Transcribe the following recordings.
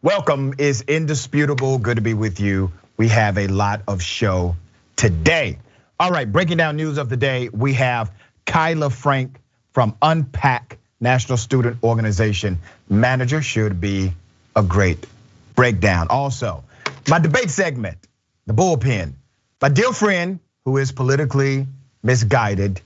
Welcome is indisputable. Good to be with you. We have a lot of show today. All right, breaking down news of the day. We have Kyla Frank from Unpack National Student Organization manager. Should be a great breakdown. Also, my debate segment, the bullpen. My dear friend who is politically misguided,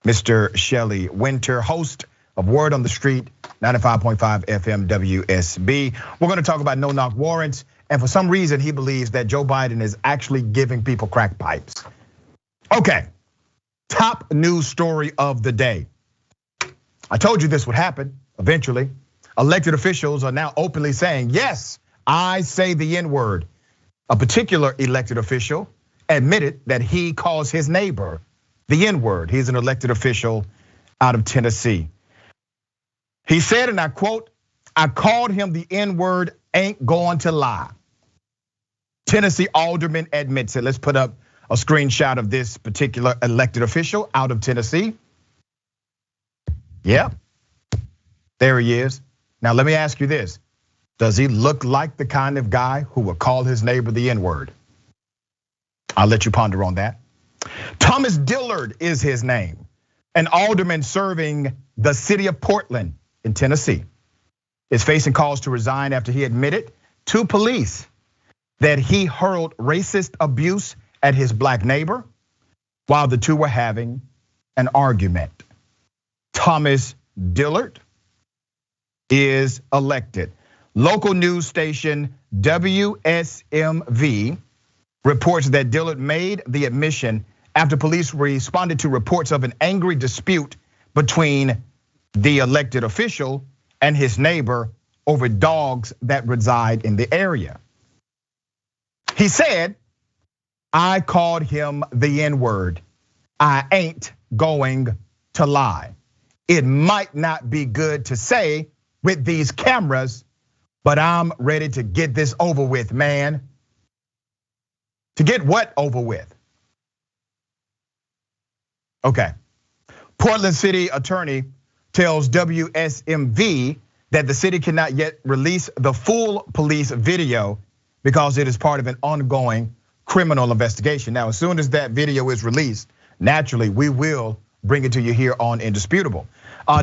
Mr. Shelley Winter, host of Word on the Street, 95.5 FM WSB. We're gonna talk about no-knock warrants, and for some reason he believes that Joe Biden is actually giving people crack pipes. Okay, top news story of the day. I told you this would happen eventually. Elected officials are now openly saying, yes, I say the N-word. A particular elected official admitted that he calls his neighbor the N-word. He's an elected official out of Tennessee. He said, and I quote, I called him the N-word, ain't going to lie. Tennessee alderman admits it. Let's put up a screenshot of this particular elected official out of Tennessee. Yeah, there he is. Now let me ask you this. Does he look like the kind of guy who would call his neighbor the N-word? I'll let you ponder on that. Thomas Dillard is his name, an alderman serving the city of Portland in Tennessee, is facing calls to resign after he admitted to police that he hurled racist abuse at his black neighbor while the two were having an argument. Thomas Dillard is elected. Local news station WSMV reports that Dillard made the admission after police responded to reports of an angry dispute between the elected official and his neighbor over dogs that reside in the area. He said, I called him the N-word. I ain't going to lie. It might not be good to say with these cameras, but I'm ready to get this over with, man. To get what over with? Okay. Portland City Attorney tells WSMV that the city cannot yet release the full police video because it is part of an ongoing criminal investigation. Now, as soon as that video is released, naturally, we will bring it to you here on Indisputable.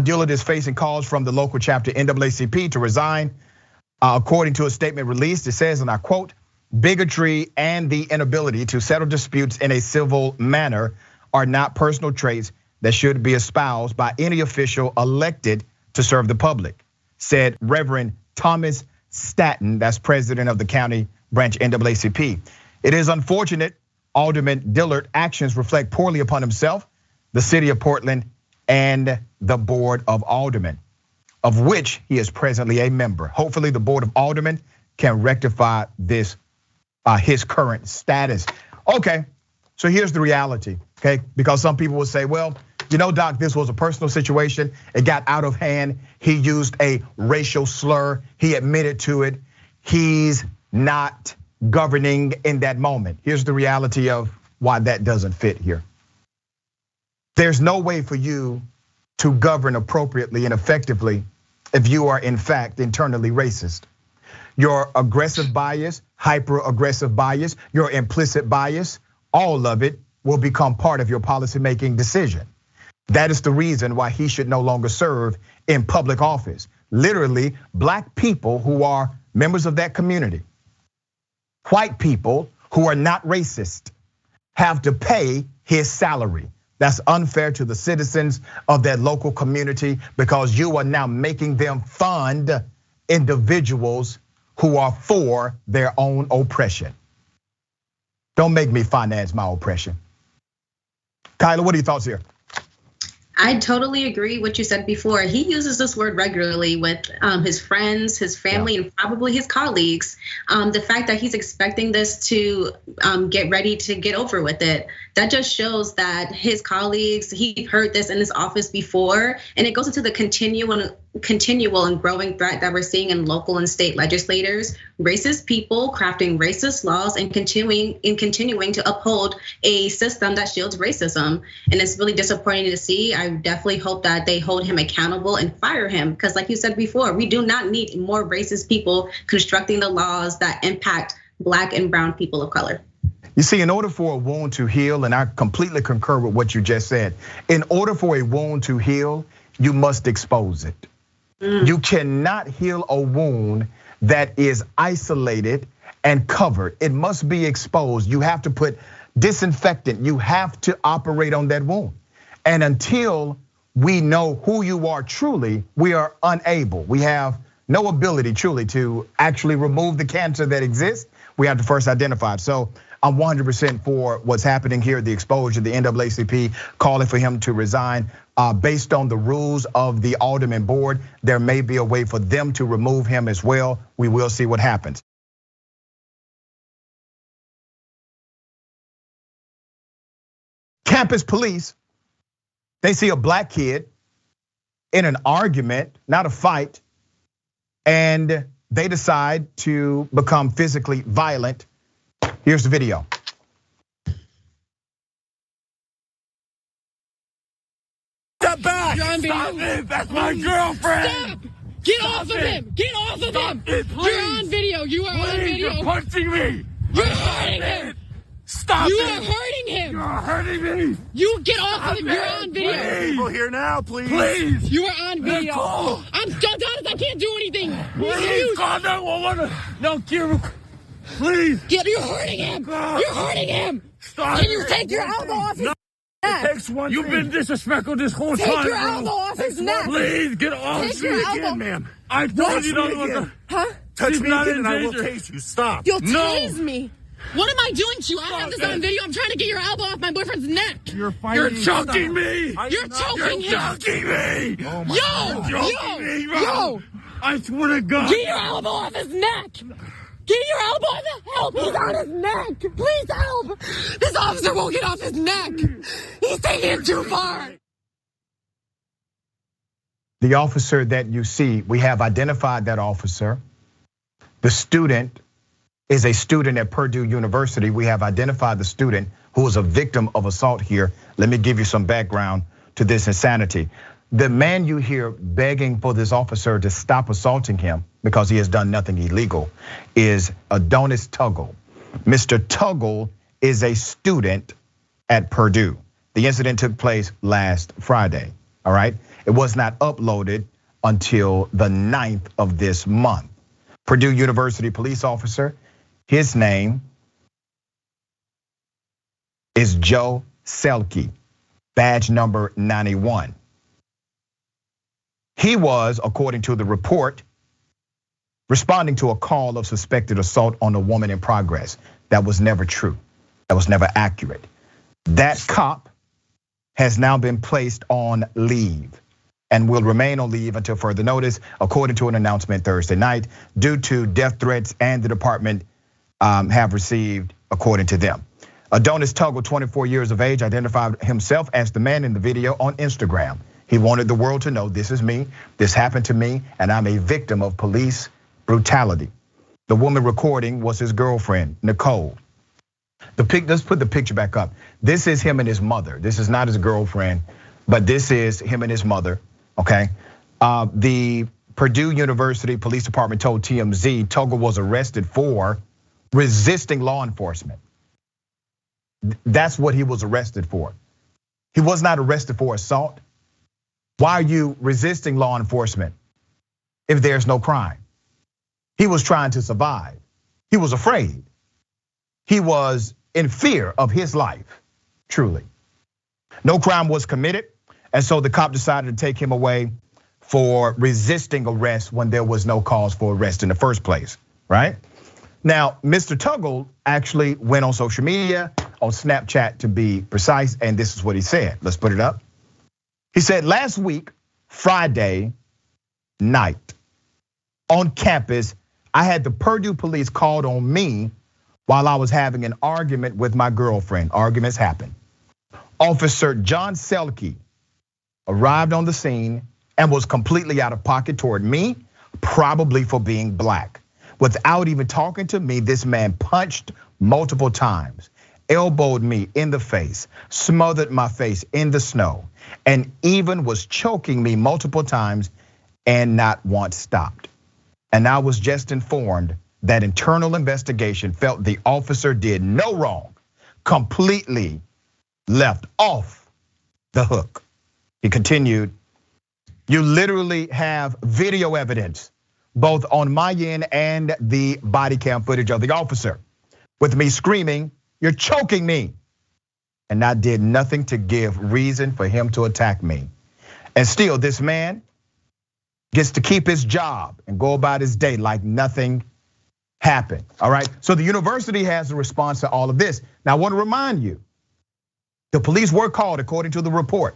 Dillard is facing calls from the local chapter NAACP to resign. According to a statement released, it says, and I quote, bigotry and the inability to settle disputes in a civil manner are not personal traits that should be espoused by any official elected to serve the public, said Reverend Thomas Staton, that's president of the county branch NAACP. It is unfortunate Alderman Dillard's actions reflect poorly upon himself, the city of Portland, and the Board of Aldermen, of which he is presently a member. Hopefully the Board of Aldermen can rectify this, his current status. Okay, so here's the reality, okay? Because some people will say, well, you know, Doc, this was a personal situation. It got out of hand. He used a racial slur. He admitted to it. He's not governing in that moment. Here's the reality of why that doesn't fit here. There's no way for you to govern appropriately and effectively if you are in fact internally racist. Your aggressive bias, hyper-aggressive bias, your implicit bias, all of it will become part of your policymaking decision. That is the reason why he should no longer serve in public office. Literally, black people who are members of that community, white people who are not racist, have to pay his salary. That's unfair to the citizens of that local community because you are now making them fund individuals who are for their own oppression. Don't make me finance my oppression. Kyla, what are your thoughts here? I totally agree what you said before. He uses this word regularly with his friends, his family, and probably his colleagues. The fact that he's expecting this to get ready to get over with it, that just shows that his colleagues, he heard this in his office before, and it goes into the continuum continual and growing threat that we're seeing in local and state legislators, racist people crafting racist laws and continuing to uphold a system that shields racism. And it's really disappointing to see. I definitely hope that they hold him accountable and fire him, because like you said before, we do not need more racist people constructing the laws that impact Black and brown people of color. You see, in order for a wound to heal, and I completely concur with what you just said, in order for a wound to heal, you must expose it. You cannot heal a wound that is isolated and covered. It must be exposed. You have to put disinfectant. You have to operate on that wound. And until we know who you are truly, we are unable. We have no ability truly to actually remove the cancer that exists. We have to first identify it. So I'm 100% for what's happening here, the exposure, the NAACP calling for him to resign. Based on the rules of the alderman board, there may be a way for them to remove him as well. We will see what happens. Campus police, they see a Black kid in an argument, not a fight, and they decide to become physically violent. Here's the video. Step back! Stop it! That's my girlfriend! Stop! Get off of him! Get off of him! You're on video. You are on video. You're punching me! You're hurting him! Stop You it! are hurting him! You're hurting me! You get off of him! You're on video. Please. People here now, please. Please! You are on video. Nicole. I'm done. I can't do anything. Please! Call 911! No, Kira! Please! You're hurting him! You're hurting him! Stop! Can you take your elbow off his neck? It takes one. You've been disrespectful this whole Take time. your elbow off his neck! Please get off Take your elbow. Again, ma'am. I told you don't want to. Huh? Touch She's me not again in and I will danger. tase you. Stop. You'll No. tase me. What am I doing to you? I have this on video. I'm trying to get your elbow off my boyfriend's neck. You're choking me! You're choking him. Choking me! Oh my Yo! Choking me, bro. Yo! I swear to God! Get your elbow off his neck! Get your elbow off his help! He's on his neck! Please help! This officer won't get off his neck! He's taking it too far! The officer that you see, we have identified that officer. The student is a student at Purdue University. We have identified the student who was a victim of assault here. Let me give you some background to this insanity. The man you hear begging for this officer to stop assaulting him because he has done nothing illegal is Adonis Tuggle. Mr. Tuggle is a student at Purdue. The incident took place last Friday, all right? It was not uploaded until the 9th of this month. Purdue University police officer, his name is Joe Selke, badge number 91. He was, according to the report, responding to a call of suspected assault on a woman in progress. That was never true. That was never accurate. That cop has now been placed on leave and will remain on leave until further notice, according to an announcement Thursday night, due to death threats and the department have received, according to them. Adonis Tuggle, 24 years of age, identified himself as the man in the video on Instagram. He wanted the world to know, this is me, this happened to me, and I'm a victim of police brutality. The woman recording was his girlfriend, Nicole. Let's put the picture back up. This is him and his mother. This is not his girlfriend, but this is him and his mother, okay? The Purdue University Police Department told TMZ Tuggle was arrested for resisting law enforcement. That's what he was arrested for. He was not arrested for assault. Why are you resisting law enforcement if there's no crime? He was trying to survive. He was afraid. He was in fear of his life, truly. No crime was committed, and so the cop decided to take him away for resisting arrest when there was no cause for arrest in the first place, right? Now, Mr. Tuggle actually went on social media, on Snapchat to be precise, and this is what he said. Let's put it up. He said, last week, Friday night, on campus, I had the Purdue police called on me while I was having an argument with my girlfriend. Arguments happen. Officer John Selke arrived on the scene and was completely out of pocket toward me, probably for being black. Without even talking to me, this man punched multiple times, elbowed me in the face, smothered my face in the snow, and even was choking me multiple times and not once stopped. And I was just informed that internal investigation felt the officer did no wrong, completely left off the hook. He continued, you literally have video evidence, both on my end and the body cam footage of the officer, with me screaming, you're choking me. And I did nothing to give reason for him to attack me. And still, this man gets to keep his job and go about his day like nothing happened, all right? So the university has a response to all of this. Now I wanna remind you, the police were called according to the report.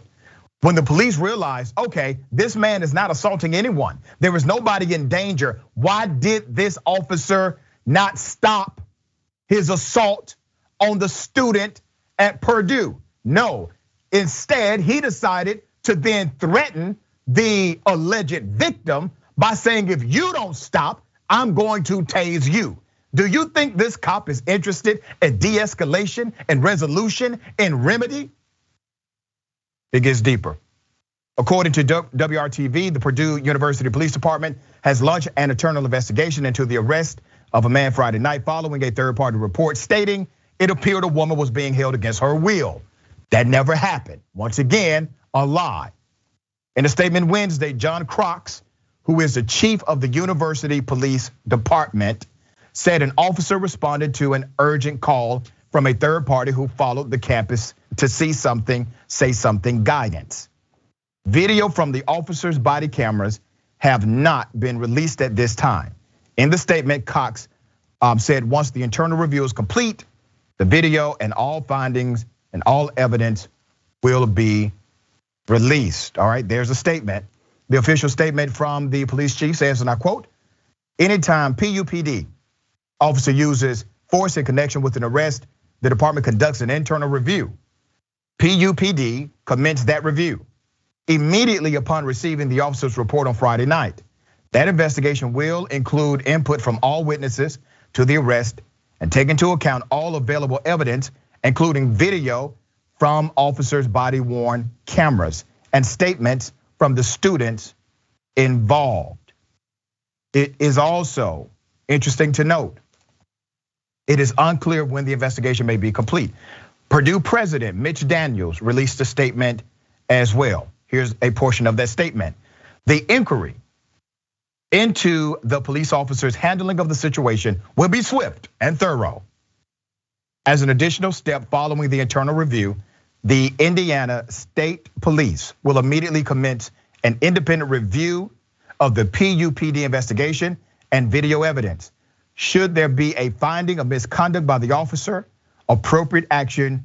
When the police realized, okay, this man is not assaulting anyone, there was nobody in danger, why did this officer not stop his assault on the student at Purdue? No, instead he decided to then threaten the alleged victim by saying, if you don't stop, I'm going to tase you. Do you think this cop is interested in de-escalation and resolution and remedy? It gets deeper. According to WRTV, the Purdue University Police Department has launched an internal investigation into the arrest of a man Friday night following a third-party report stating it appeared a woman was being held against her will. That never happened. Once again, a lie. In a statement Wednesday, John Crocs, who is the chief of the university police department, said an officer responded to an urgent call from a third party who followed the campus to see something, say something guidance. Video from the officer's body cameras have not been released at this time. In the statement, Cox said once the internal review is complete, the video and all findings and all evidence will be released. All right, there's a statement. The official statement from the police chief says, and I quote, anytime PUPD officer uses force in connection with an arrest, the department conducts an internal review. PUPD commenced that review immediately upon receiving the officer's report on Friday night. That investigation will include input from all witnesses to the arrest and take into account all available evidence, including video from officers' body-worn cameras and statements from the students involved. It is also interesting to note, it is unclear when the investigation may be complete. Purdue President Mitch Daniels released a statement as well. Here's a portion of that statement. The inquiry into the police officer's handling of the situation will be swift and thorough. As an additional step following the internal review, the Indiana State Police will immediately commence an independent review of the PUPD investigation and video evidence. Should there be a finding of misconduct by the officer, appropriate action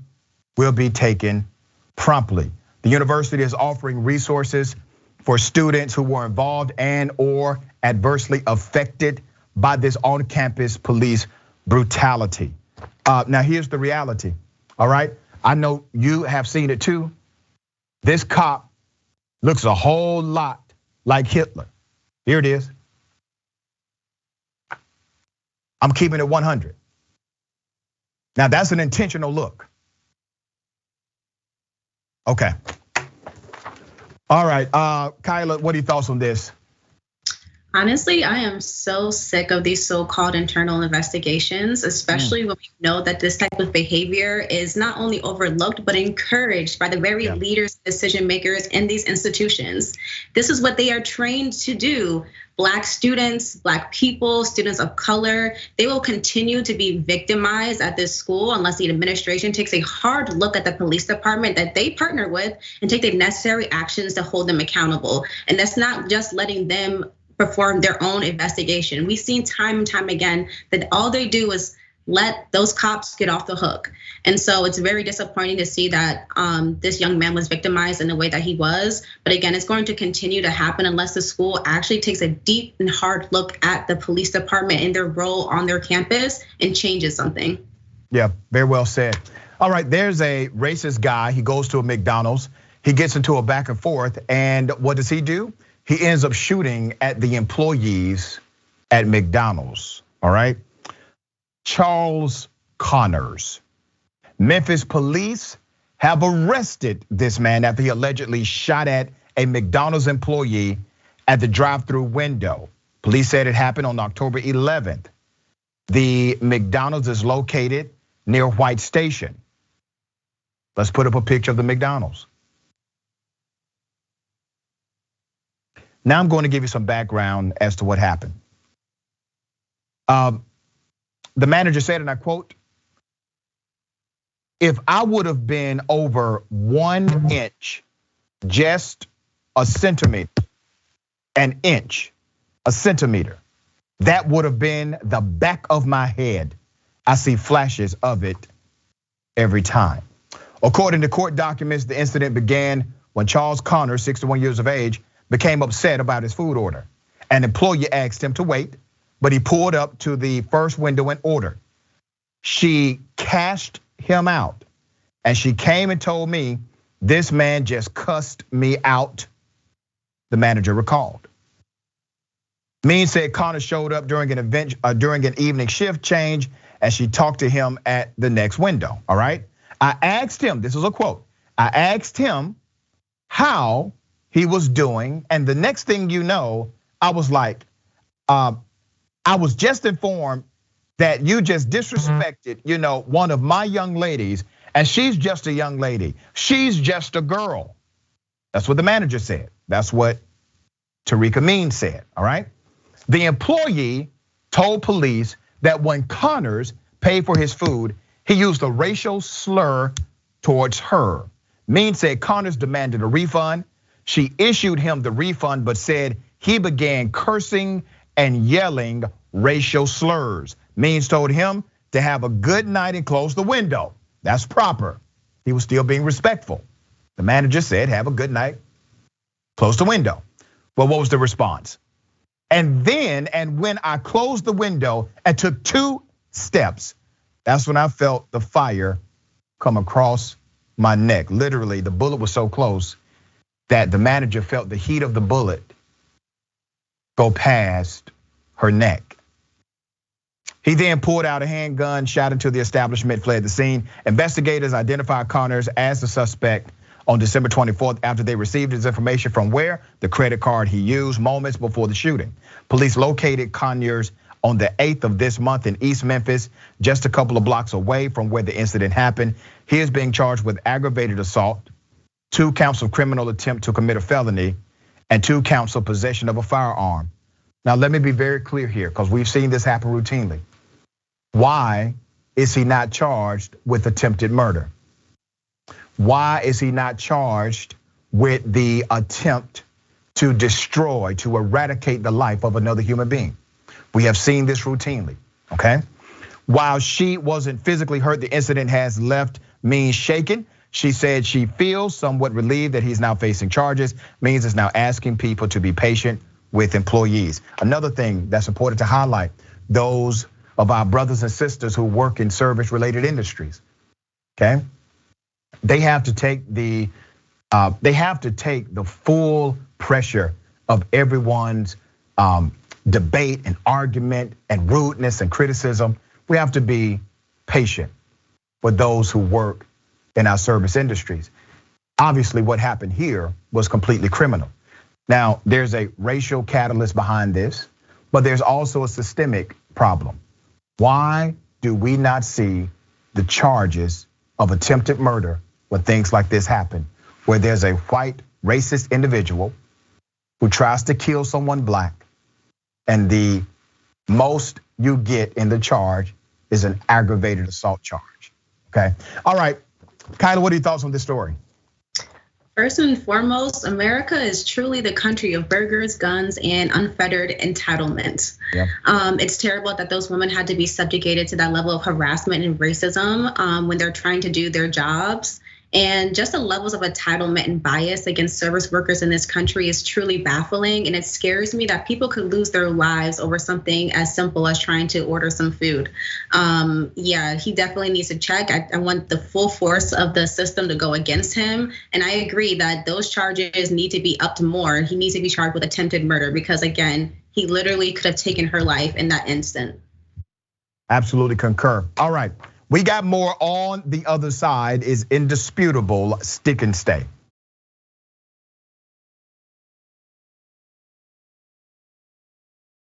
will be taken promptly. The university is offering resources for students who were involved and or adversely affected by this on-campus police brutality. Now here's the reality, all right? I know you have seen it too. This cop looks a whole lot like Hitler. Here it is. I'm keeping it 100. Now that's an intentional look. Okay. All right, Kyla, what are your thoughts on this? Honestly, I am so sick of these so-called internal investigations, especially when we know that this type of behavior is not only overlooked, but encouraged by the very leaders, decision makers in these institutions. This is what they are trained to do. Black students, Black people, students of color, they will continue to be victimized at this school unless the administration takes a hard look at the police department that they partner with and take the necessary actions to hold them accountable. And that's not just letting them perform their own investigation. We've seen time and time again that all they do is let those cops get off the hook. And so it's very disappointing to see that this young man was victimized in the way that he was. But again, it's going to continue to happen unless the school actually takes a deep and hard look at the police department and their role on their campus and changes something. Yeah, very well said. All right, there's a racist guy, he goes to a McDonald's. He gets into a back and forth, and what does he do? He ends up shooting at the employees at McDonald's, all right? Charles Connors. Memphis police have arrested this man after he allegedly shot at a McDonald's employee at the drive-through window. Police said it happened on October 11th. The McDonald's is located near White Station. Let's put up a picture of the McDonald's. Now I'm going to give you some background as to what happened. The manager said, and I quote, "If I would have been over 1 inch, just a centimeter, an inch, a centimeter, that would have been the back of my head. I see flashes of it every time." According to court documents, the incident began when Charles Connors, 61 years of age, became upset about his food order. An employee asked him to wait, but he pulled up to the first window and ordered. She cashed him out, and she came and told me, "This man just cussed me out," the manager recalled. Means said Connor showed up during an evening shift change, and she talked to him at the next window, all right? I asked him, this is a quote, I asked him how he was doing, and the next thing you know, I was like, I was just informed that you just disrespected, one of my young ladies, and she's just a young lady. She's just a girl. That's what the manager said. That's what Tarika Means said, all right? The employee told police that when Connors paid for his food, he used a racial slur towards her. Means said Connors demanded a refund. She issued him the refund, but said he began cursing and yelling racial slurs. Means told him to have a good night and close the window. That's proper. He was still being respectful. The manager said, "Have a good night, close the window." Well, what was the response? And when I closed the window and took 2 steps, that's when I felt the fire come across my neck. Literally, the bullet was so close that the manager felt the heat of the bullet go past her neck. He then pulled out a handgun, shot into the establishment, fled the scene. Investigators identified Connors as the suspect on December 24th after they received his information from where the credit card he used moments before the shooting. Police located Conyers on the 8th of this month in East Memphis, just a couple of blocks away from where the incident happened. He is being charged with aggravated assault, 2 counts of criminal attempt to commit a felony, and 2 counts of possession of a firearm. Now, let me be very clear here, because we've seen this happen routinely. Why is he not charged with attempted murder? Why is he not charged with the attempt to destroy, to eradicate the life of another human being? We have seen this routinely, okay? While she wasn't physically hurt, the incident has left Means shaken. She said she feels somewhat relieved that he's now facing charges. Means is now asking people to be patient with employees. Another thing that's important to highlight, those of our brothers and sisters who work in service-related industries, okay? They have to take the full pressure of everyone's debate and argument and rudeness and criticism. We have to be patient with those who work in our service industries. Obviously, what happened here was completely criminal. Now, there's a racial catalyst behind this, but there's also a systemic problem. Why do we not see the charges of attempted murder when things like this happen, where there's a white racist individual who tries to kill someone black, and the most you get in the charge is an aggravated assault charge, okay? All right, Kyla, what are your thoughts on this story? First and foremost, America is truly the country of burgers, guns, and unfettered entitlement. Yeah. It's terrible that those women had to be subjugated to that level of harassment and racism when they're trying to do their jobs. And just the levels of entitlement and bias against service workers in this country is truly baffling. And it scares me that people could lose their lives over something as simple as trying to order some food. Yeah, he definitely needs to check. I want the full force of the system to go against him. And I agree that those charges need to be upped more. He needs to be charged with attempted murder because, again, he literally could have taken her life in that instant. Absolutely concur. All right. We got more on the other side. Is indisputable. Stick and stay.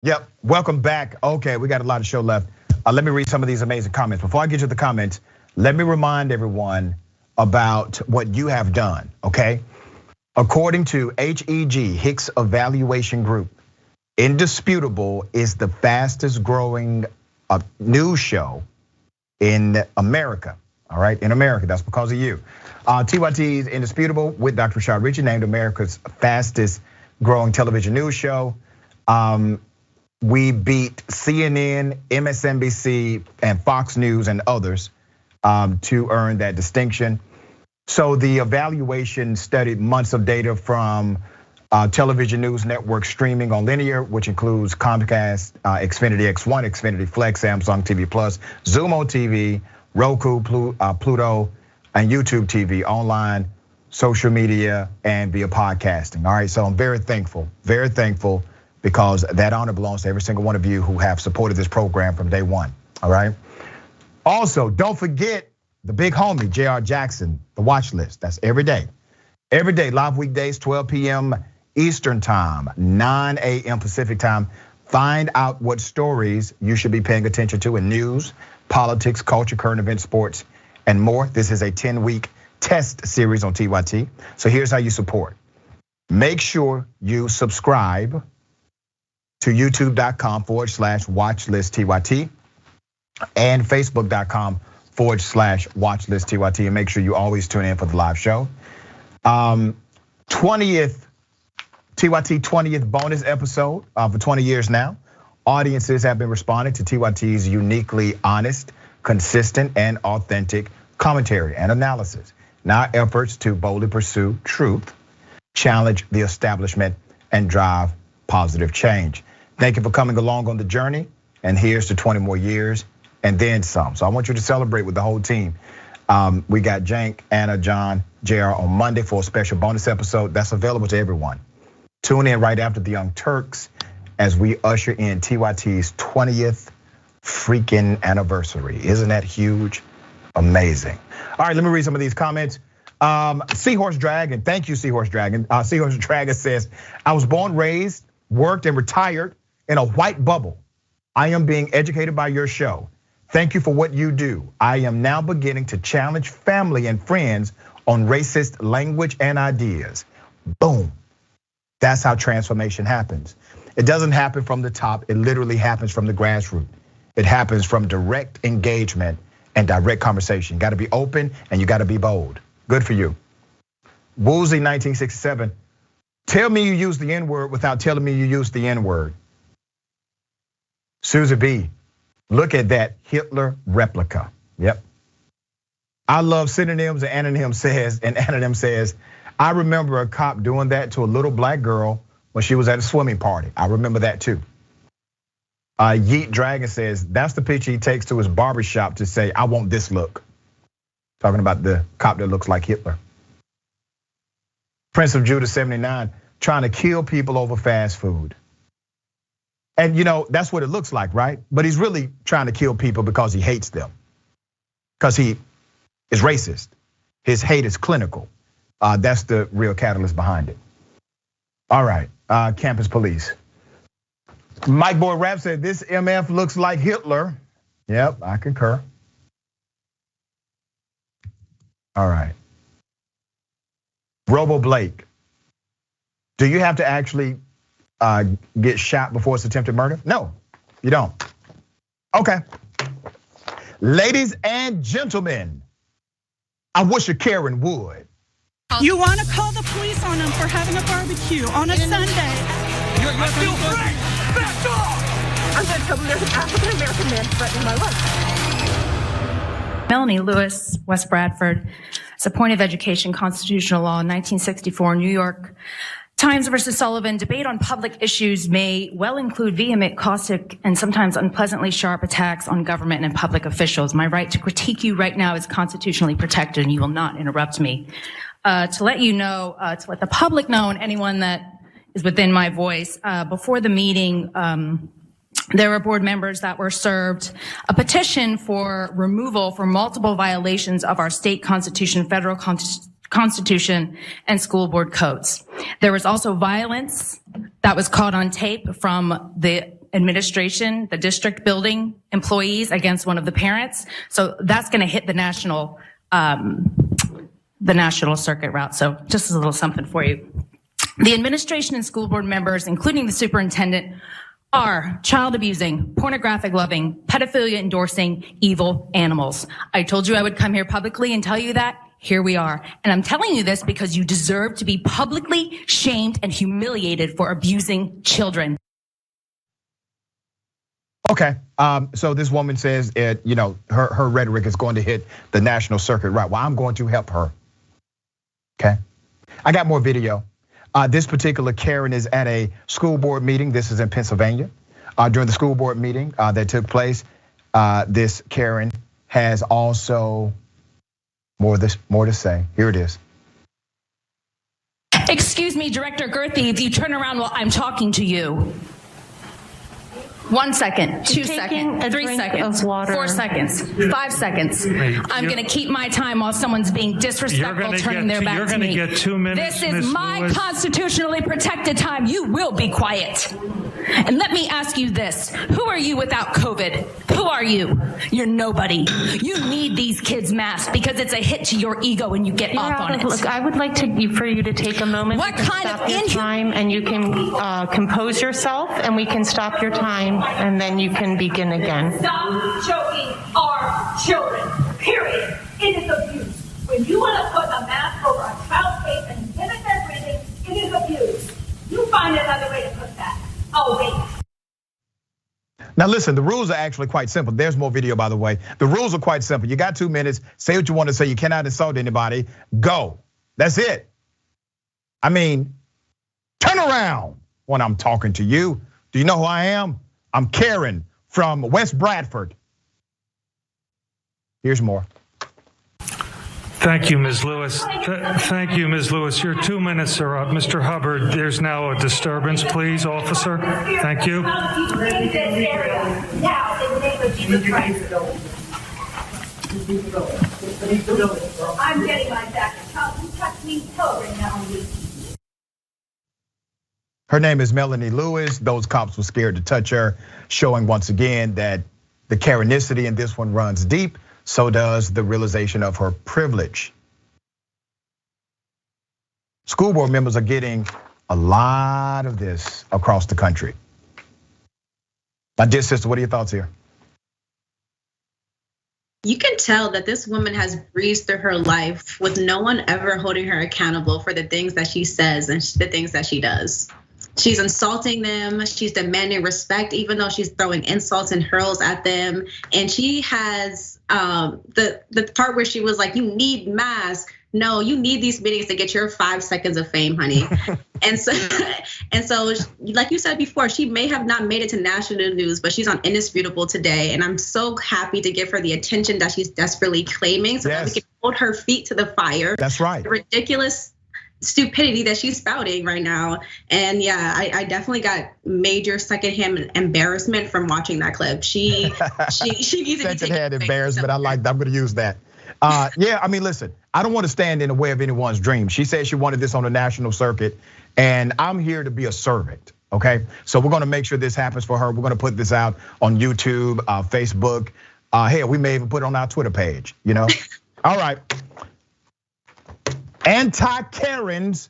Yep, welcome back. Okay, we got a lot of show left. Let me read some of these amazing comments. Before I get to the comments, let me remind everyone about what you have done, okay? According to HEG, Hicks Evaluation Group, Indisputable is the fastest growing news show in America, all right? In America, that's because of you. TYT's Indisputable with Dr. Rashad Ritchie named America's fastest growing television news show. We beat CNN, MSNBC, and Fox News and others to earn that distinction. So the evaluation studied months of data from television news network streaming on linear, which includes Comcast, Xfinity X1, Xfinity Flex, Samsung TV Plus, Xumo TV, Roku, Pluto, and YouTube TV, online, social media, and via podcasting. All right, so I'm very thankful because that honor belongs to every single one of you who have supported this program from day one, all right? Also, don't forget the big homie, JR Jackson, the watch list, that's every day. Every day, live weekdays, 12 p.m. Eastern time, 9 a.m. Pacific time. Find out what stories you should be paying attention to in news, politics, culture, current events, sports, and more. This is a 10-week test series on TYT. So here's how you support. Make sure you subscribe to youtube.com/watchlistTYT and facebook.com/watchlistTYT, and make sure you always tune in for the live show. 20th TYT 20th bonus episode for 20 years now. Audiences have been responding to TYT's uniquely honest, consistent, and authentic commentary and analysis. Now efforts to boldly pursue truth, challenge the establishment, and drive positive change. Thank you for coming along on the journey, and here's to 20 more years and then some. So I want you to celebrate with the whole team. We got Jank, Anna, John, JR on Monday for a special bonus episode that's available to everyone. Tune in right after the Young Turks as we usher in TYT's 20th freaking anniversary. Isn't that huge? Amazing. All right, let me read some of these comments. Seahorse Dragon, thank you, Seahorse Dragon. Seahorse Dragon says, I was born, raised, worked, and retired in a white bubble. I am being educated by your show. Thank you for what you do. I am now beginning to challenge family and friends on racist language and ideas. Boom. That's how transformation happens. It doesn't happen from the top. It literally happens from the grassroots. It happens from direct engagement and direct conversation. You gotta be open and you gotta be bold. Good for you. Woozy 1967, tell me you use the N-word without telling me you use the N-word. Susie B, look at that Hitler replica. Yep. I love synonyms, and anonym says, I remember a cop doing that to a little black girl when she was at a swimming party. I remember that too. Yeet Dragon says, that's the picture he takes to his barbershop to say, I want this look. Talking about the cop that looks like Hitler. Prince of Judah 79, trying to kill people over fast food. And that's what it looks like, right? But he's really trying to kill people because he hates them. Because he is racist. His hate is clinical. That's the real catalyst behind it. All right, campus police. Mike Boy Rap said, this MF looks like Hitler. Yep, I concur. All right. Robo Blake, do you have to actually get shot before it's attempted murder? No, you don't. Okay. Ladies and gentlemen, I wish a Karen would. You want to call the police on them for having a barbecue on a Sunday? I feel free! Back off! I'm going to tell them there's an African-American man threatening my life. Melanie Lewis, West Bradford. It's a point of education, constitutional law, 1964, New York Times versus Sullivan. Debate on public issues may well include vehement, caustic, and sometimes unpleasantly sharp attacks on government and public officials. My right to critique you right now is constitutionally protected, and you will not interrupt me. To let you know, to let the public know, and anyone that is within my voice, before the meeting, there were board members that were served a petition for removal for multiple violations of our state constitution, federal constitution, and school board codes. There was also violence that was caught on tape from the administration, the district building employees against one of the parents. So that's going to hit the national circuit route. So just a little something for you. The administration and school board members, including the superintendent, are child abusing, pornographic loving, pedophilia endorsing, evil animals. I told you I would come here publicly and tell you that. Here we are. And I'm telling you this because you deserve to be publicly shamed and humiliated for abusing children. Okay, so this woman says, her rhetoric is going to hit the national circuit, right? Well, I'm going to help her. Okay, I got more video. This particular Karen is at a school board meeting. This is in Pennsylvania. During the school board meeting that took place, this Karen has also more to say. Here it is. Excuse me, Director Gerthy, if you turn around while I'm talking to you. 1 second, 2 seconds, 3 seconds, 4 seconds, 5 seconds. I'm going to keep my time while someone's being disrespectful, turning their back to me. You're going to get 2 minutes. This is my constitutionally protected time. You will be quiet. And let me ask you this. Who are you without COVID? Who are you? You're nobody. You need these kids' masks because it's a hit to your ego and you get off on it. Look, I would like for you to take a moment. What kind of time, and you can compose yourself, and we can stop your time, and then you can begin again. Stop choking our children. Period. It is abuse. When you want to put a mask over a child's face and limit their breathing, it is abuse. You find another way to put that. Oh, wait. Now listen, the rules are actually quite simple. There's more video, by the way. The rules are quite simple. You got 2 minutes. Say what you want to say. You cannot insult anybody. Go. That's it. I mean, turn around when I'm talking to you. Do you know who I am? I'm Karen from West Bradford. Here's more. Thank you, Ms. Lewis. Thank you, Ms. Lewis. Your 2 minutes are up. Mr. Hubbard, there's now a disturbance, please, officer. Thank you. Now, in the name of Jesus Christ. I'm getting my jacket. Child, you touch me, tell her now. Her name is Melanie Lewis. Those cops were scared to touch her, showing once again that the Karenicity in this one runs deep. So does the realization of her privilege. School board members are getting a lot of this across the country. My dear sister, what are your thoughts here? You can tell that this woman has breezed through her life with no one ever holding her accountable for the things that she says and the things that she does. She's insulting them, she's demanding respect, even though she's throwing insults and hurls at them. And she has the part where she was like, you need masks. No, you need these meetings to get your 5 seconds of fame, honey. and so, like you said before, she may have not made it to national news, but she's on Indisputable today. And I'm so happy to give her the attention that she's desperately claiming so that we can hold her feet to the fire. That's right. The ridiculous stupidity that she's spouting right now. And yeah, I definitely got major secondhand embarrassment from watching that clip. She needs to be secondhand embarrassment. I like that. I'm gonna use that. Yeah, I mean, listen, I don't want to stand in the way of anyone's dream. She said she wanted this on the national circuit, and I'm here to be a servant. Okay, so we're gonna make sure this happens for her. We're gonna put this out on YouTube, Facebook. Hell, we may even put it on our Twitter page. All right. Anti-Karens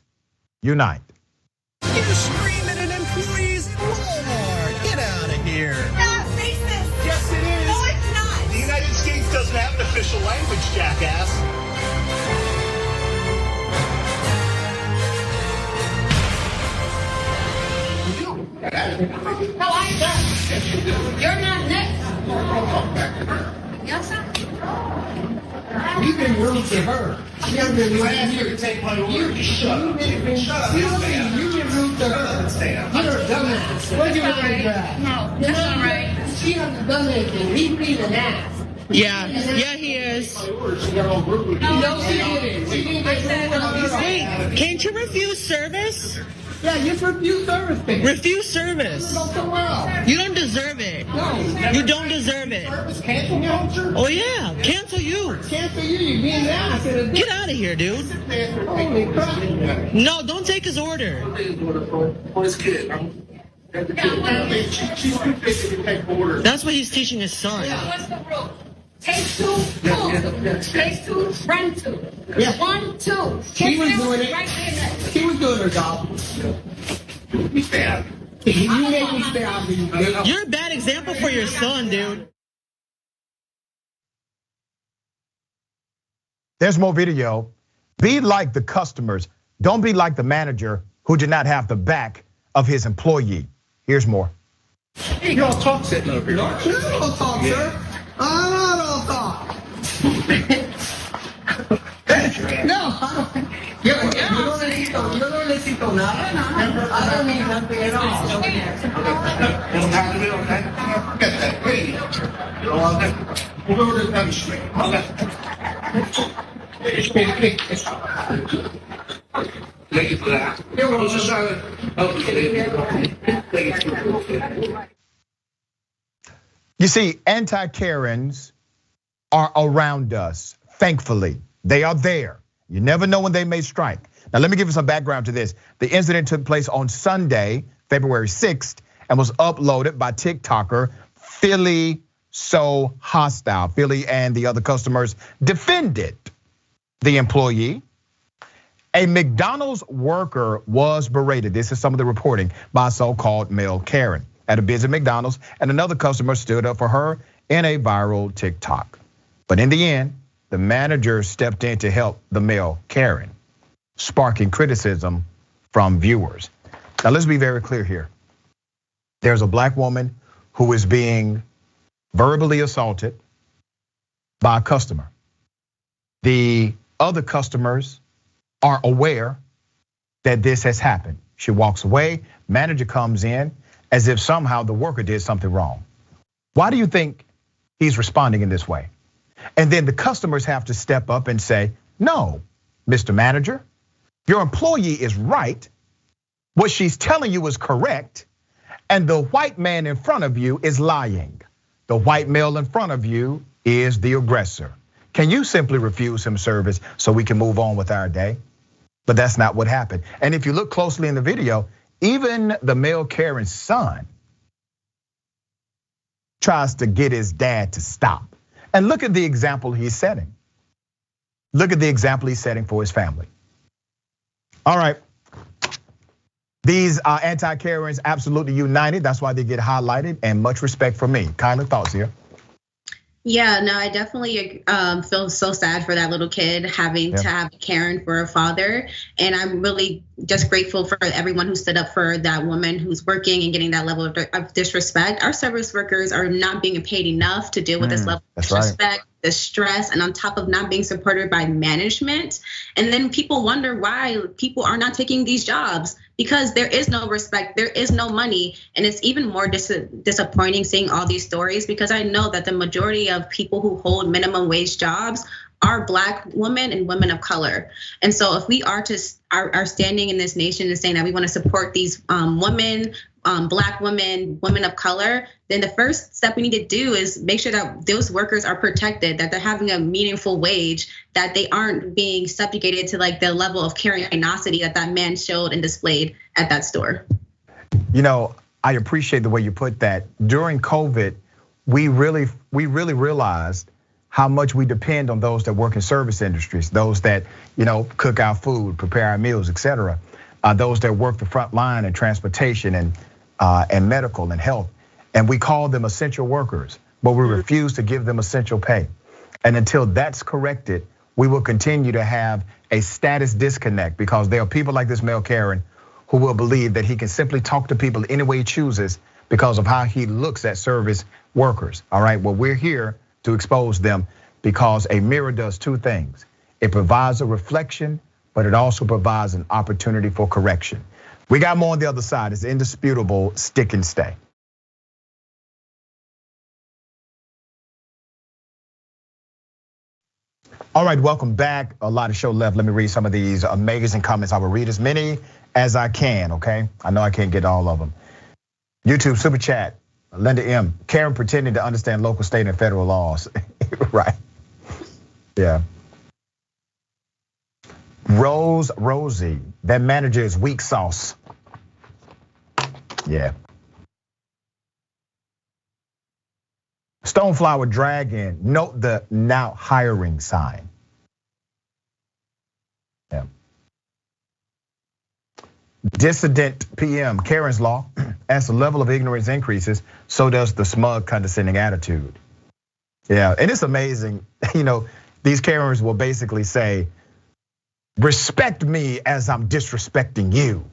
unite. You're screaming at employees at Walmart. Get out of here. Not racist. Yes, it is. No, it's not. The United States doesn't have an official language, jackass. No, I'm done. You're not next. Yes, sir. You've been rude to her. asked you to take my order. Shut up. Shut up, man. You get rude to her. You're a dumbass. What you gonna grab? No, that's all right. She hasn't done anything. He's being an ass. Yeah, he is. No, she didn't. She didn't get Wait, can't you refuse service? Yeah, you refuse service. Refuse service. Go somewhere else. You don't deserve it. No. You don't deserve it. Cancel culture? Oh yeah, cancel you. Cancel you. You're being an ass. Get out of here, dude. Holy crap. No, don't take his order. That's what he's teaching his son. What's the rule? Take two, take two, run two. Yeah. 1, 2. She was doing it. Right there. She was doing her job. You make me stay out of you. You're a bad example for your son, dude. There's more video. Be like the customers. Don't be like the manager who did not have the back of his employee. Here's more. You don't talk sitting over here. You don't talk, sir. I don't talk. No, I don't. You don't necesito nada. I don't need nothing at all. Don't have to be okay. Get that. We'll go to the dummy street. Thank you for that. You see, anti-Karens are around us, thankfully. They are there. You never know when they may strike. Now, let me give you some background to this. The incident took place on Sunday, February 6th, and was uploaded by TikToker Philly So Hostile. Philly and the other customers defended the employee. A McDonald's worker was berated. This is some of the reporting by a so-called male Karen at a busy McDonald's, and another customer stood up for her in a viral TikTok. But in the end, the manager stepped in to help the male Karen, sparking criticism from viewers. Now let's be very clear here. There's a black woman who is being verbally assaulted by a customer. The other customers are aware that this has happened. She walks away, manager comes in as if somehow the worker did something wrong. Why do you think he's responding in this way? And then the customers have to step up and say, no, Mr. Manager, your employee is right. What she's telling you is correct. And the white man in front of you is lying. The white male in front of you is the aggressor. Can you simply refuse him service so we can move on with our day? But that's not what happened. And if you look closely in the video, even the male Karen's son tries to get his dad to stop. And look at the example he's setting. Look at the example he's setting for his family. All right. These anti-Karens absolutely united. That's why they get highlighted, and much respect from me. Kyla, thoughts here? Yeah, no, I definitely feel so sad for that little kid having to have Karen for a father. And I'm really just grateful for everyone who stood up for that woman who's working and getting that level of disrespect. Our service workers are not being paid enough to deal with this level of disrespect, the stress, and on top of not being supported by management. And then people wonder why people are not taking these jobs, because there is no respect, there is no money. And it's even more disappointing seeing all these stories, because I know that the majority of people who hold minimum wage jobs are Black women and women of color. And so if we are standing in this nation and saying that we want to support these women, Black women, women of color, then the first step we need to do is make sure that those workers are protected, that they're having a meaningful wage, that they aren't being subjugated to like the level of curiosity that man showed and displayed at that store. You know, I appreciate the way you put that. During COVID, we really realized how much we depend on those that work in service industries, those that cook our food, prepare our meals, etc. Those that work the front line in transportation and medical and health. And we call them essential workers, but we refuse to give them essential pay. And until that's corrected, we will continue to have a status disconnect, because there are people like this male Karen who will believe that he can simply talk to people any way he chooses because of how he looks at service workers. All right, well, we're here to expose them, because a mirror does two things. It provides a reflection, but it also provides an opportunity for correction. We got more on the other side. It's indisputable, stick and stay. All right, welcome back. A lot of show left. Let me read some of these amazing comments. I will read as many as I can, okay? I know I can't get all of them. YouTube super chat, Linda M. Karen pretending to understand local, state, and federal laws. Right, yeah. Rosie, that manager is weak sauce. Yeah. Stoneflower Dragon, note the now hiring sign. Yeah. Dissident PM, Karen's Law, as the level of ignorance increases, so does the smug, condescending attitude. Yeah, and it's amazing, these Karens will basically say, respect me as I'm disrespecting you.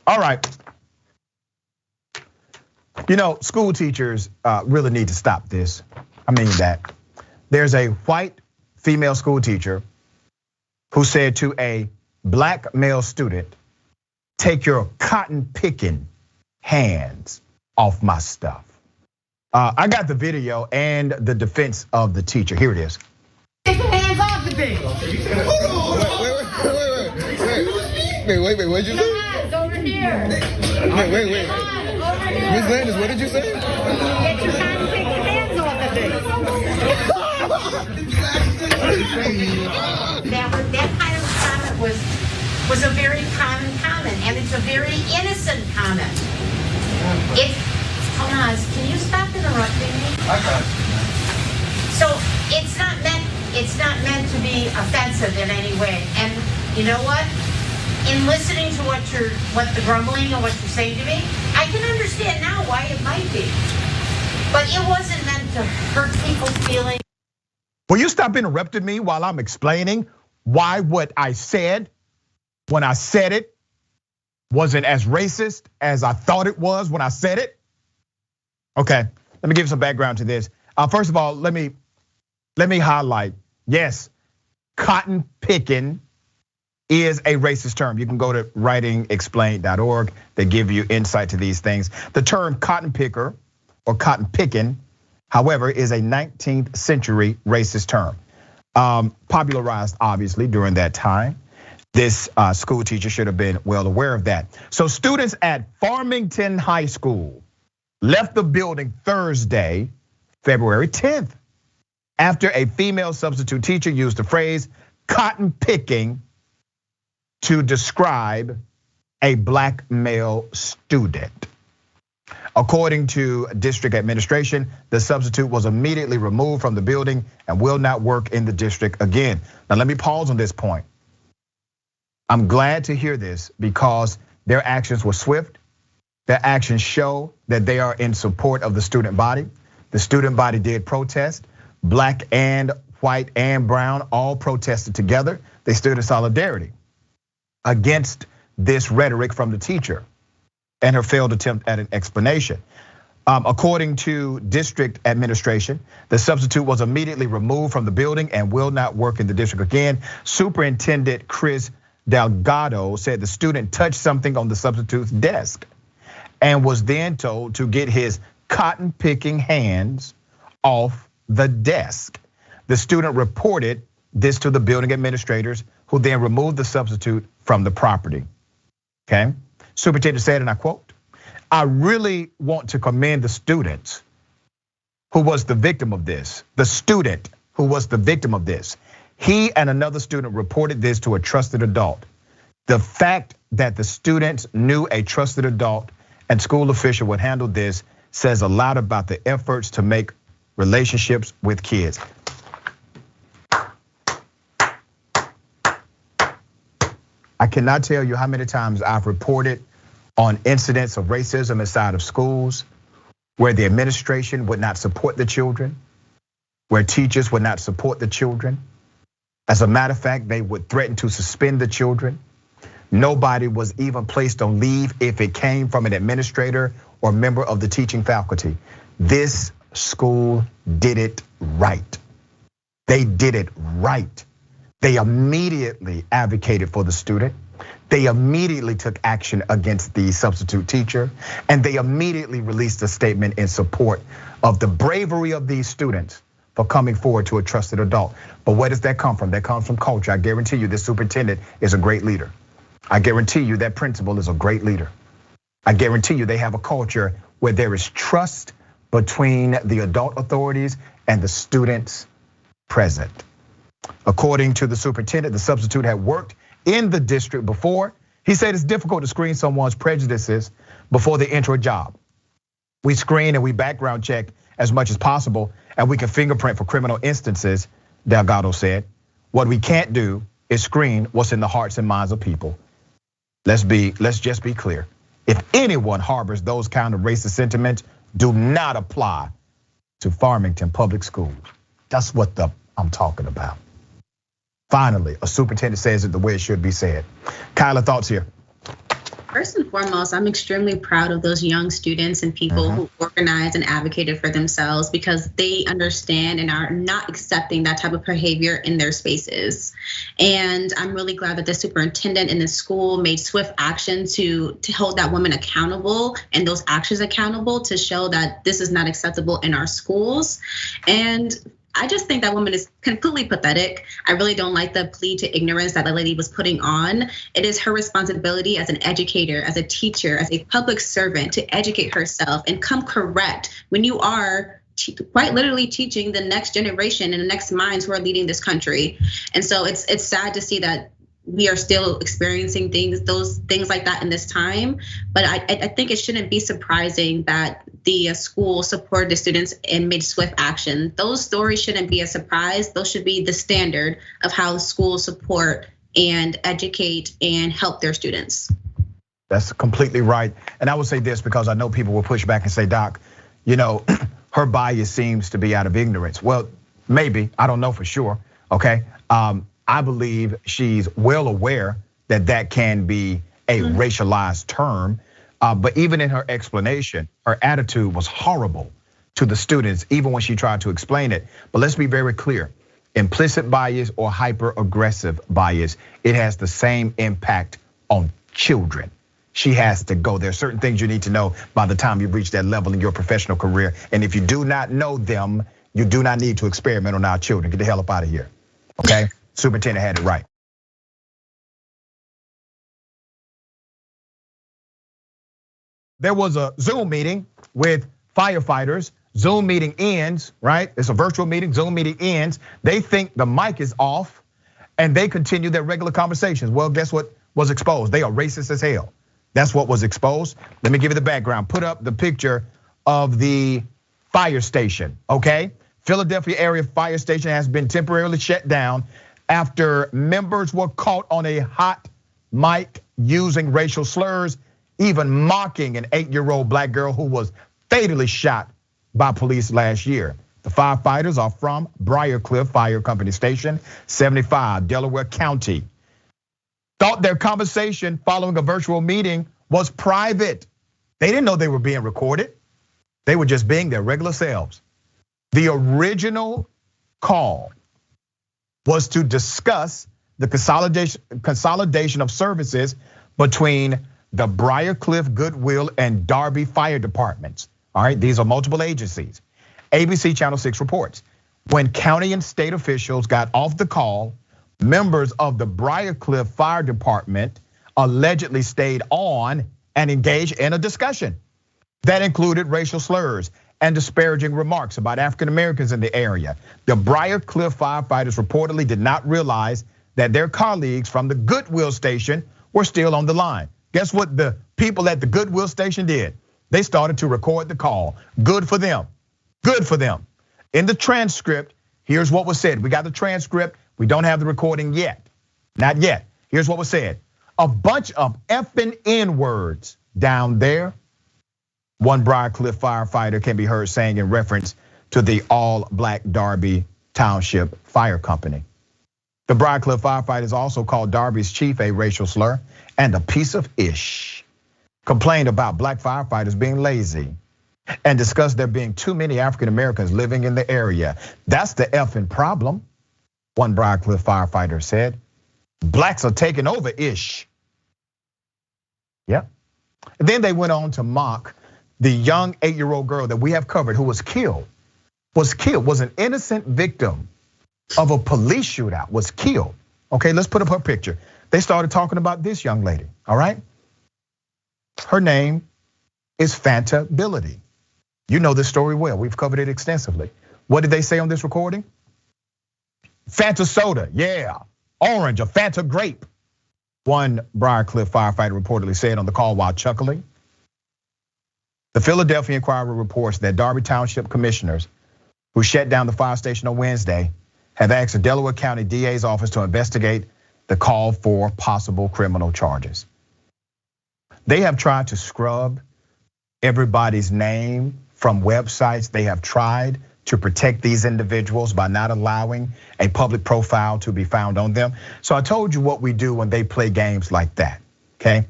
All right. School teachers really need to stop this. I mean that. There's a white female school teacher who said to a black male student, take your cotton picking hands off my stuff. I got the video and the defense of the teacher. Here it is. Take your hands off the thing. Wait, what'd you say? Over here. Wait. Ms. Landis, what did you say? Get your cotton picking hands off the thing. That kind of comment was a very common comment, and it's a very innocent comment. Hold on, can you stop interrupting me? I got you. So it's not meant to be offensive in any way. And you know what? In listening to what the grumbling and what you're saying to me, I can understand now why it might be. But it wasn't meant to hurt people's feelings. Will you stop interrupting me while I'm explaining why what I said when I said it wasn't as racist as I thought it was when I said it? Okay, let me give some background to this. First of all, let me highlight, yes, cotton picking is a racist term. You can go to writingexplained.org. They give you insight to these things. The term cotton picker or cotton picking, however, is a 19th century racist term. Popularized, obviously, during that time. This school teacher should have been well aware of that. So students at Farmington High School left the building Thursday, February 10th, after a female substitute teacher used the phrase cotton picking to describe a black male student. According to district administration, the substitute was immediately removed from the building and will not work in the district again. Now let me pause on this point. I'm glad to hear this because their actions were swift. Their actions show that they are in support of the student body. The student body did protest. Black and white and brown all protested together. They stood in solidarity against this rhetoric from the teacher and her failed attempt at an explanation. According to district administration, the substitute was immediately removed from the building and will not work in the district again. Superintendent Chris Delgado said the student touched something on the substitute's desk and was then told to get his cotton picking hands off the desk. The student reported this to the building administrators, who then removed the substitute from the property. Okay, superintendent said, and I quote, "I really want to commend the student who was the victim of this. The student who was the victim of this. He and another student reported this to a trusted adult. The fact that the students knew a trusted adult and school official would handle this says a lot about the efforts to make relationships with kids." I cannot tell you how many times I've reported on incidents of racism inside of schools where the administration would not support the children, where teachers would not support the children. As a matter of fact, they would threaten to suspend the children. Nobody was even placed on leave if it came from an administrator or member of the teaching faculty. This school did it right. They did it right. They immediately advocated for the student. They immediately took action against the substitute teacher, and they immediately released a statement in support of the bravery of these students for coming forward to a trusted adult. But where does that come from? That comes from culture. I guarantee you this superintendent is a great leader. I guarantee you that principal is a great leader. I guarantee you they have a culture where there is trust between the adult authorities and the students present. According to the superintendent, the substitute had worked in the district before. He said it's difficult to screen someone's prejudices before they enter a job. We screen and we background check as much as possible, and we can fingerprint for criminal instances, Delgado said. What we can't do is screen what's in the hearts and minds of people. Let's just be clear. If anyone harbors those kind of racist sentiments, do not apply to Farmington Public Schools. That's what I'm talking about. Finally, a superintendent says it the way it should be said. Kyla, thoughts here? First and foremost, I'm extremely proud of those young students and people who organized and advocated for themselves because they understand and are not accepting that type of behavior in their spaces. And I'm really glad that the superintendent in the school made swift action to hold that woman accountable and those actions accountable to show that this is not acceptable in our schools. And I just think that woman is completely pathetic. I really don't like the plea to ignorance that the lady was putting on. It is her responsibility as an educator, as a teacher, as a public servant to educate herself and come correct when you are quite literally teaching the next generation and the next minds who are leading this country. And so it's sad to see that we are still experiencing those things like that in this time. But I think it shouldn't be surprising that the school supported the students and made swift action. Those stories shouldn't be a surprise. Those should be the standard of how schools support and educate and help their students. That's completely right. And I would say this because I know people will push back and say, Doc, her bias seems to be out of ignorance. Well, maybe, I don't know for sure, okay? I believe she's well aware that that can be a racialized term. But even in her explanation, her attitude was horrible to the students, even when she tried to explain it. But let's be very clear. Implicit bias or hyper-aggressive bias, it has the same impact on children. She has to go. There are certain things you need to know by the time you reach that level in your professional career. And if you do not know them, you do not need to experiment on our children. Get the hell up out of here, okay? Superintendent had it right. There was a Zoom meeting with firefighters. Zoom meeting ends, right? It's a virtual meeting, Zoom meeting ends. They think the mic is off and they continue their regular conversations. Well, guess what was exposed? They are racist as hell. That's what was exposed. Let me give you the background. Put up the picture of the fire station, okay? Philadelphia area fire station has been temporarily shut down after members were caught on a hot mic using racial slurs, even mocking an 8-year-old black girl who was fatally shot by police last year. The firefighters are from Briarcliff Fire Company Station, 75, Delaware County. Thought their conversation following a virtual meeting was private. They didn't know they were being recorded. They were just being their regular selves. The original call was to discuss the consolidation of services between the Briarcliff, Goodwill, and Darby fire departments. All right, these are multiple agencies. ABC Channel 6 reports. When county and state officials got off the call, members of the Briarcliff Fire Department allegedly stayed on and engaged in a discussion that included racial slurs and disparaging remarks about African Americans in the area. The Briarcliff firefighters reportedly did not realize that their colleagues from the Goodwill station were still on the line. Guess what the people at the Goodwill station did? They started to record the call. Good for them, good for them. In the transcript, here's what was said. We got the transcript, we don't have the recording yet, not yet. Here's what was said. A bunch of effing N-words down there. One Briarcliff firefighter can be heard saying in reference to the all-black Darby Township Fire Company. The Briarcliff firefighters also called Darby's chief a racial slur and a piece of ish. Complained about black firefighters being lazy and discussed there being too many African Americans living in the area. That's the effing problem. one Briarcliff firefighter said. Blacks are taking over-ish. Yep. And then they went on to mock the young 8-year-old girl that we have covered who was killed, was an innocent victim of a police shootout, was killed. Okay, let's put up her picture. They started talking about this young lady, all right? Her name is Fantability. You know this story well, we've covered it extensively. What did they say on this recording? Fanta soda, yeah. Orange, a Fanta grape. One Briarcliff firefighter reportedly said on the call while chuckling. The Philadelphia Inquirer reports that Darby Township commissioners who shut down the fire station on Wednesday have asked the Delaware County DA's office to investigate the call for possible criminal charges. They have tried to scrub everybody's name from websites. They have tried to protect these individuals by not allowing a public profile to be found on them. So I told you what we do when they play games like that, okay?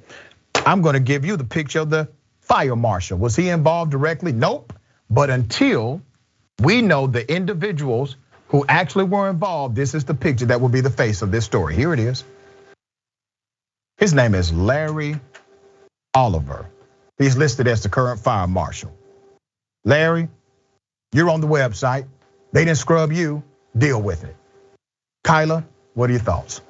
I'm gonna give you the picture of the fire marshal. Was he involved directly? Nope. But until we know the individuals who actually were involved, this is the picture that will be the face of this story. Here it is. His name is Larry Oliver. He's listed as the current fire marshal. Larry, you're on the website. They didn't scrub you, deal with it. Kyla, what are your thoughts?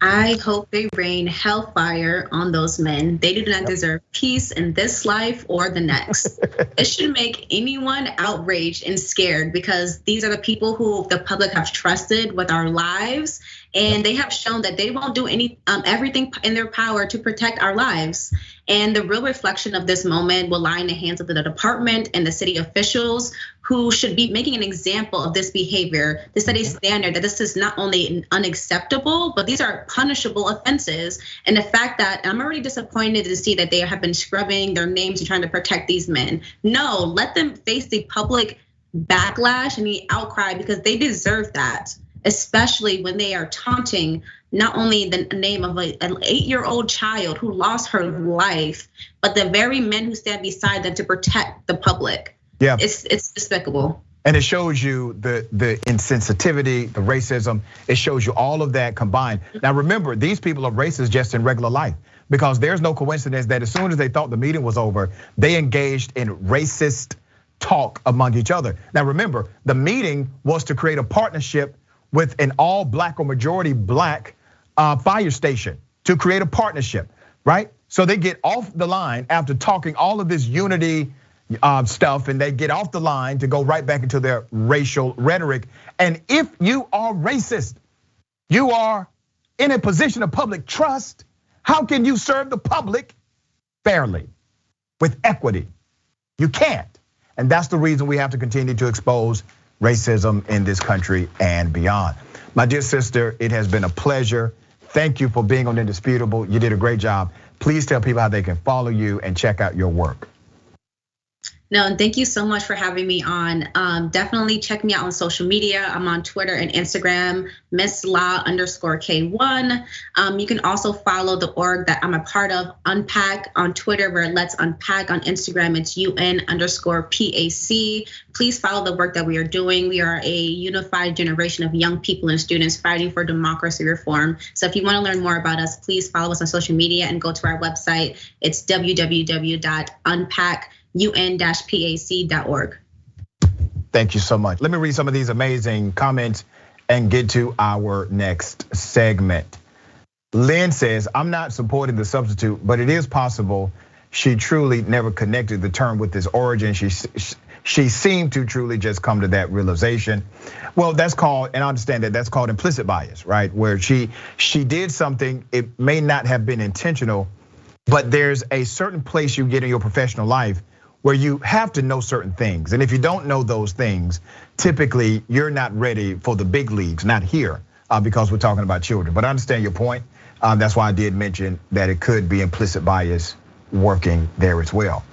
I hope they rain hellfire on those men. They do not deserve peace in this life or the next. It should make anyone outraged and scared because these are the people who the public have trusted with our lives, and they have shown that they won't do everything in their power to protect our lives. And the real reflection of this moment will lie in the hands of the department and the city officials who should be making an example of this behavior to set a standard that this is not only unacceptable, but these are punishable offenses. And the fact that I'm already disappointed to see that they have been scrubbing their names and trying to protect these men. No, let them face the public backlash and the outcry because they deserve that, especially when they are taunting not only the name of an 8-year-old child who lost her life, but the very men who stand beside them to protect the public. Yeah, it's despicable. And it shows you the insensitivity, the racism. It shows you all of that combined. Now remember, these people are racist just in regular life because there's no coincidence that as soon as they thought the meeting was over, they engaged in racist talk among each other. Now remember, the meeting was to create a partnership with an all black or majority black fire station to create a partnership, right? So they get off the line after talking all of this unity stuff, and they get off the line to go right back into their racial rhetoric. And if you are racist, you are in a position of public trust. How can you serve the public fairly with equity? You can't. And that's the reason we have to continue to expose racism in this country and beyond. My dear sister, it has been a pleasure. Thank you for being on Indisputable. You did a great job. Please tell people how they can follow you and check out your work. No, and thank you so much for having me on. Definitely check me out on social media. I'm on Twitter and Instagram, MissLaw_K1. You can also follow the org that I'm a part of, Unpack, on Twitter, where Let's Unpack. On Instagram, it's UN_PAC. Please follow the work that we are doing. We are a unified generation of young people and students fighting for democracy reform. So if you want to learn more about us, please follow us on social media and go to our website. It's www.unpack.org. Thank you so much. Let me read some of these amazing comments and get to our next segment. Lynn says, I'm not supporting the substitute, but it is possible she truly never connected the term with its origin. She seemed to truly just come to that realization. Well, that's called, and I understand that that's called implicit bias, right? Where she did something, it may not have been intentional, but there's a certain place you get in your professional life where you have to know certain things. And if you don't know those things, typically you're not ready for the big leagues, not here, because we're talking about children. But I understand your point. That's why I did mention that it could be implicit bias working there as well.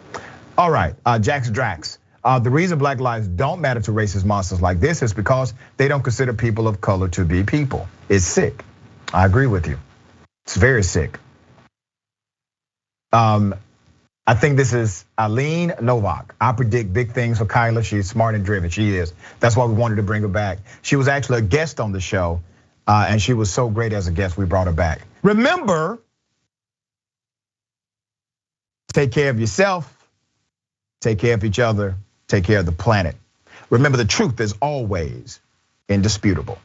All right, Jax Drax. The reason black lives don't matter to racist monsters like this is because they don't consider people of color to be people. It's sick. I agree with you. It's very sick. I think this is Aline Novak. I predict big things for Kyla. She's smart and driven. She is. That's why we wanted to bring her back. She was actually a guest on the show, and she was so great as a guest. We brought her back. Remember, take care of yourself, take care of each other, take care of the planet. Remember, the truth is always indisputable.